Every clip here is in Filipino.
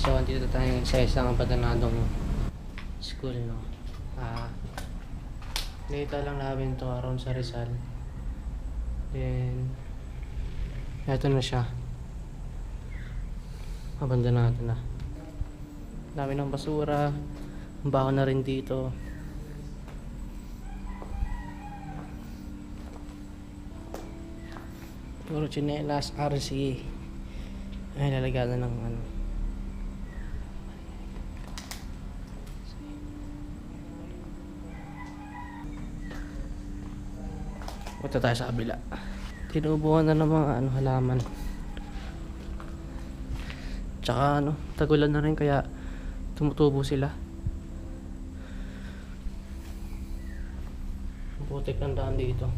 So, andito tayo sa isang abandonadong school, no? Nakita lang namin to around sa Rizal. Then, eto na siya. Abandonado na. Dami ng basura. Ang baho na rin dito. Puro chinelas, RC. Ay, lalagyan na ng ano. Punta tayo sa kabila. Tinubuhan na ng mga halaman. Tsaka tagulan na rin kaya tumutubo sila. Putik ng daan dito.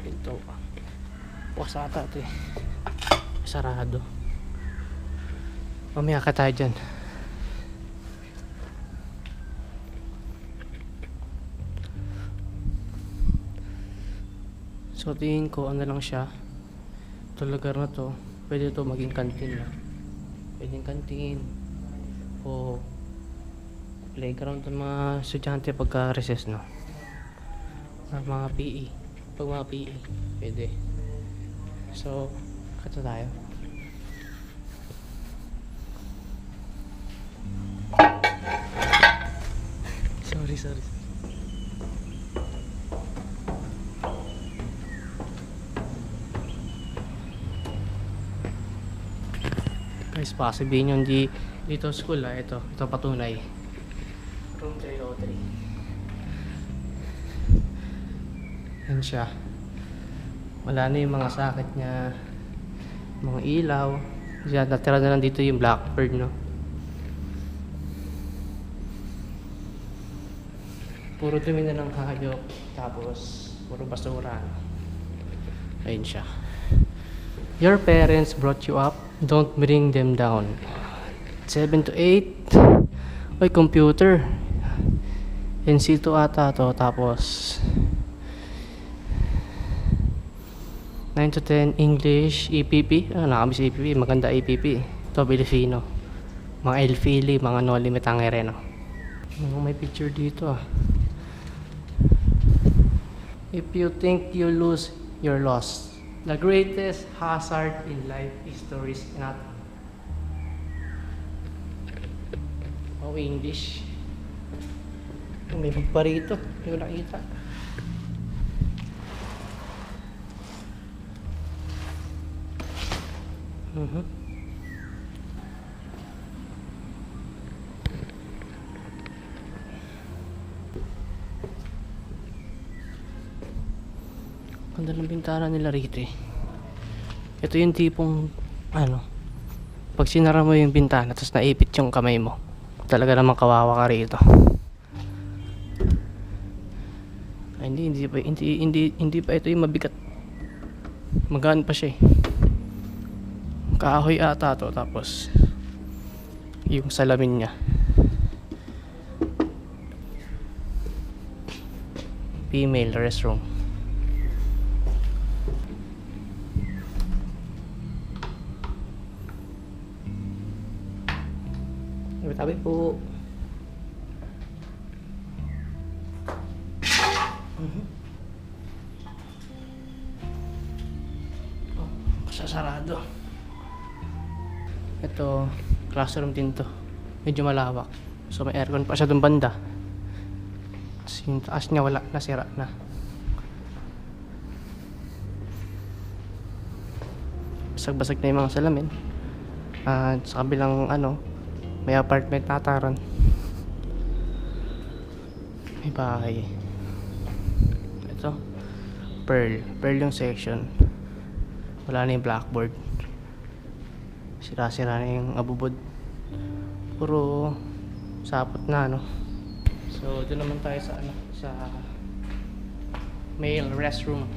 Pinto. Bukas ata ito eh. Sarado. Mamaya ka tayo dyan. So tingin ko lang siya. Ito lugar na to, pwede to maging kantin na. Pwedeng kantin o playground ng mga estudyante pagka recess, no? Or mga PE. Pag mga PE, pwede. So, kato tayo. Sorry. Guys, baka sabihin nyo dito school ito patunay. Room 303. Yan siya. Wala na yung mga sakit niya, mga ilaw. Diyan, natira na lang dito yung blackbird, no? Puro dumi na ng hayop, tapos puro basura. Ayun siya. Your parents brought you up, don't bring them down. 7 to 8. Oy, computer. NC2 ata to. Tapos 9 to 10 English, EPP. Nakabis EPP, maganda EPP. Ito Filipino. Mga Elfili, mga Noli Me Tangere, no? May picture dito. If you think you lose, you're lost. The greatest hazard in life is to risk nothing. Oh, English. May pa rito. Hindi ko nakita. Ganda ng bintana nila rito eh. Ito yung tipong pag sinara mo yung bintana tapos naipit yung kamay mo, talaga namang kawawa ka rito. Ay, hindi pa ito yung mabigat. Magaan pa siya eh. Kahoy ata to, tapos yung salamin niya. Female restroom. Tabi po. Oh, sasarado. Ito, classroom din to. Medyo malawak. So may aircon pa siya dun banda. Tapos yung taas niya wala, nasira na. Basag-basag na yung mga salamin. At sa kabilang may apartment ata ron. May bahay. Ito, Pearl yung section. Wala na yung blackboard. Sira-sira na yung abubod. Puro sapot na, no? So, doon naman tayo sa sa male restroom.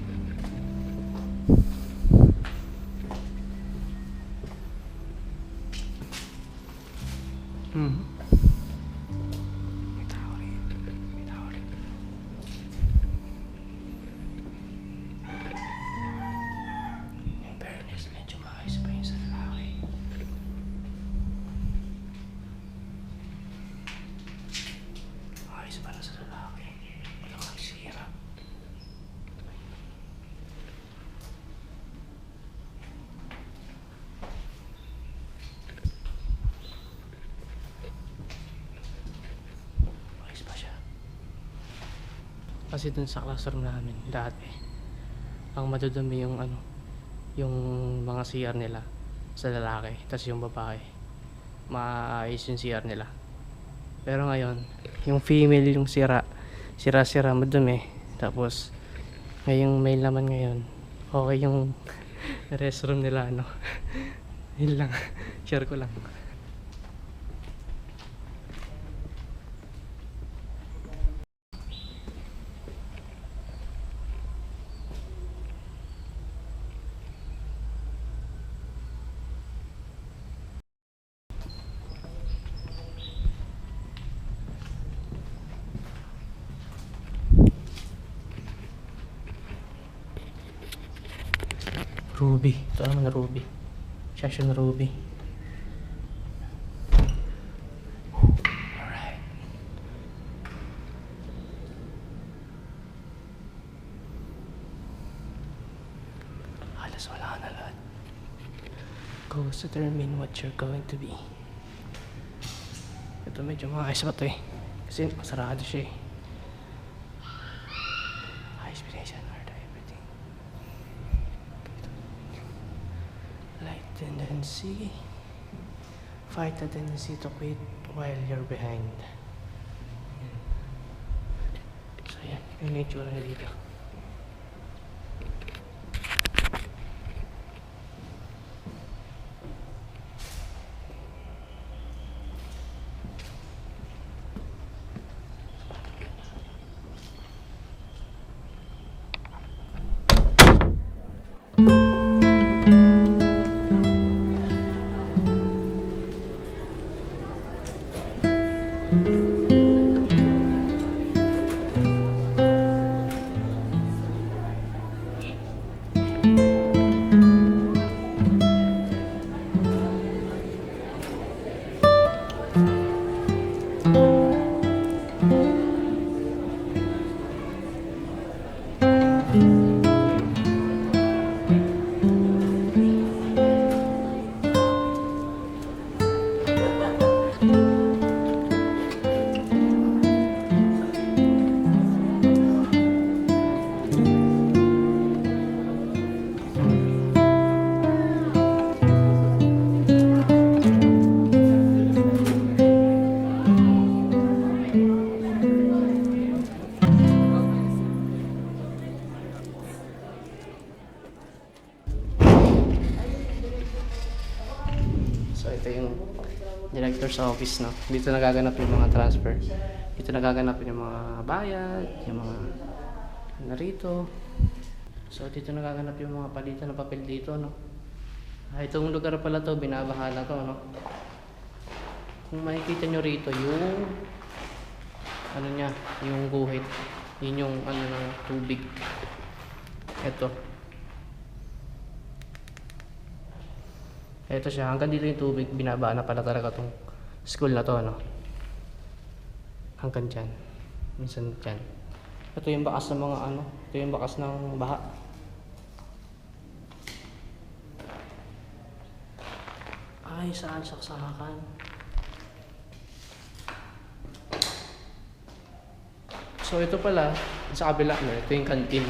Kasi dun sa classroom namin dati, ang madudumi yung yung mga CR nila sa lalaki, tapos yung babae maayos yung CR nila. Pero ngayon, yung female yung sira madumi, tapos ngayong male naman ngayon okay yung restroom nila, yun lang. Share ko lang. Ruby. Ito naman na Ruby. Section Ruby. Alright. Halos wala na lahat. Goals determine what you're going to be. Ito medyo maayos pa ito eh. Kasi masarado siya eh. High inspiration or everything. Light tendency. Fight the tendency to quit while you're behind. So yan, yung nature na dito. So ito yung director's office, no? Dito nagaganap yung mga transfer. Dito nagaganap yung mga bayad, yung mga narito. So dito nagaganap yung mga palitan ng papel dito, no? Itong lugar pala to, binabahala to, no? Kung makikita nyo rito yung niya, yung guhit. Yun yung ng tubig. Ito. Ito siya, hanggang dito yung tubig, binaba na pala talaga tong school na to, no? Hanggang dyan. Minsan dyan. Ito yung bakas ng mga ito yung bakas ng baha. Ay, saan saksakan? So ito pala, sa kabila na, ito yung canteen.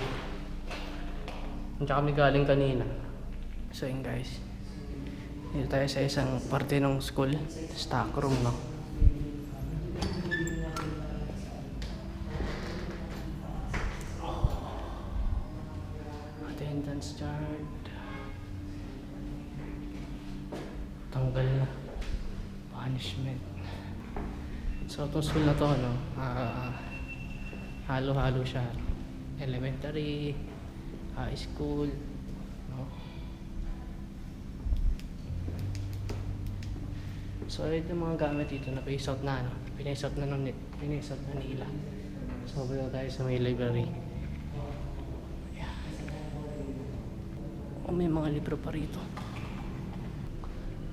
Diyan kami galing kanina. So yun guys. Dito tayo sa isang parte ng school, stock room, no? Dance chart. Tanggal na. Punishment. So, itong school na to, no? Halo-halo siya. Elementary, high school, no? So, ito yung mga gamit dito na pa-face out na, no? Pinace out na nila. So, balik tayo sa may library. Ayan. Oh, may mga libro pa rito.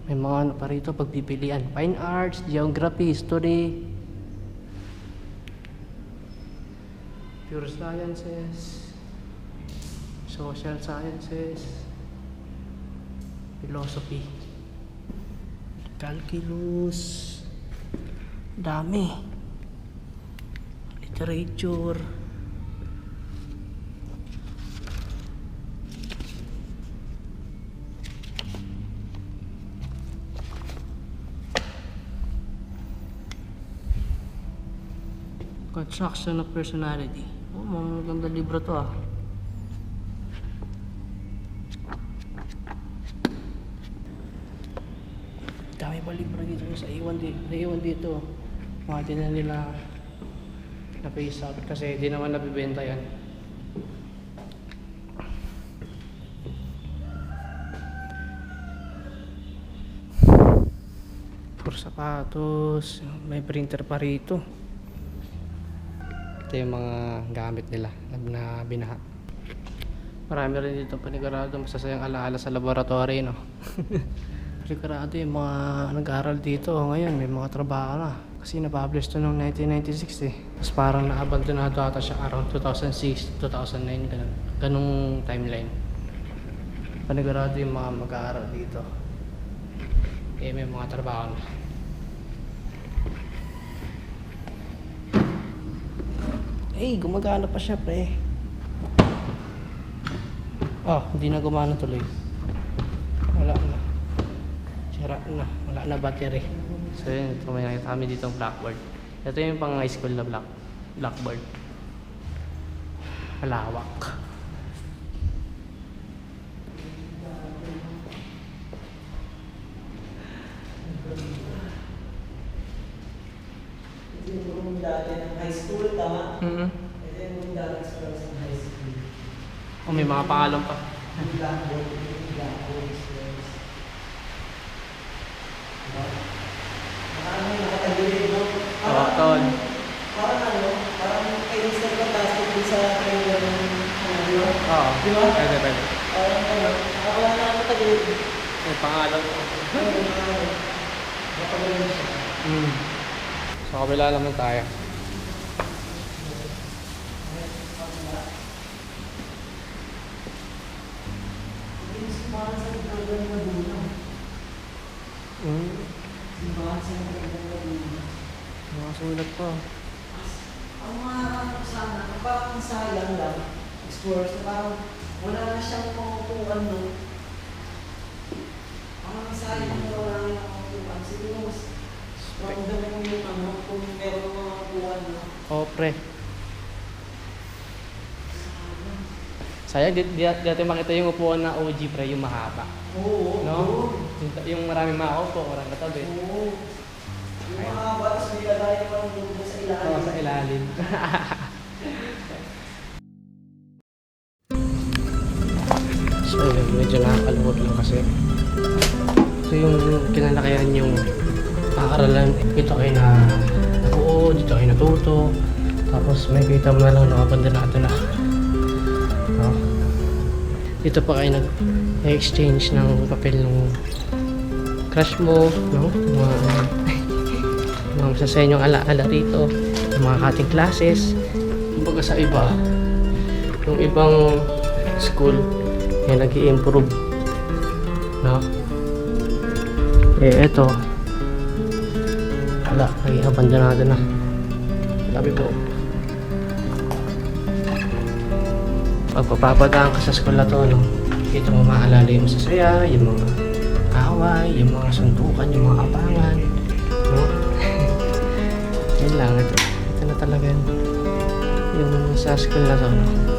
May mga ano pa rito, pagpipilian. Fine Arts, Geography, History, Pure Sciences, Social Sciences, Philosophy, Calculus, dami. Literature. Construction of Personality. Oh, mga maganda libro to ah. Dami pa libro dito sa iwan dito. Mga din na nila na face out kasi di naman nabibenta yan. Puro sapatos, may printer pa rito. Ito yung mga gamit nila na binaha. Marami rin dito panigurado masasayang alaala sa laboratory, no? Panigurado yung mga nag-aaral dito ngayon may mga trabaho na kasi na-publish to noong 1996 eh. Tapos parang na-abandonado ata siya around 2006, 2009 ganung timeline. Panigurado yung mga mag-aaral dito eh may mga trabaho na. Eh, gumagana pa siya, pre. Oh, hindi na gumana tuloy. Wala na. Sira na. Wala na battery. So yun, ito may nakita kami dito ang blackboard. Ito yung pang high school na blackboard. Malawak. Yung dati ng high school, tama? Ito yung dati sa high school. Oh, may mga pangalan pa. Yung blackboard, Parang may nakatagilid, no? Tawag-tawag. Parang kayo sa pagkasok din sa trailer ng di ba? Oo. Di ba? Pwede. Wala na nakatagilid. May pangalan. Nakatagilid siya. So, kabila naman tayo. Simbahan sa Laguna na Laguna. Simbahan sa Laguna na Laguna. Mga sulat pa. Ang mga sana, parang sayang lang. Explorers, parang wala na siyang makukuhan, no? Parang sayang na wala na makukuhan. Siguro mas magandang yung ano, kung meron mga makukuhan, no? Oh, pre. Sayang, di natin makita yung upuan na OG, pre, yung mahaba. Oo. No? Yung maraming makaupo, maraming katabi. Oo. Yung mga batas, may lalaya pa ng lubo sa ilalim. Oo, sa ilalim. So, yun, medyo nakakalungkot lang kasi. So, yung kinalakayan yung paaralan, dito kayo na nabuo, dito kayo natuto. Tapos may kita mo na lang nakabandonado na. No? Dito pa kayo nag-exchange ng papel ng crush mo, no? Mga masasayin yung alaala rito, yung mga cutting classes. Kumbaga sa iba, yung ibang school, ay nag-i-improve, no? Eh, eto, wala, nag-i-abandonado na. Sabi po, pag papapadaan ka sa school na to, no? Dito mo maalala yung masasaya, yung mga away, yung mga suntukan, yung mga abangan, no? Yun lang, ito na talaga yung sa school na to, no?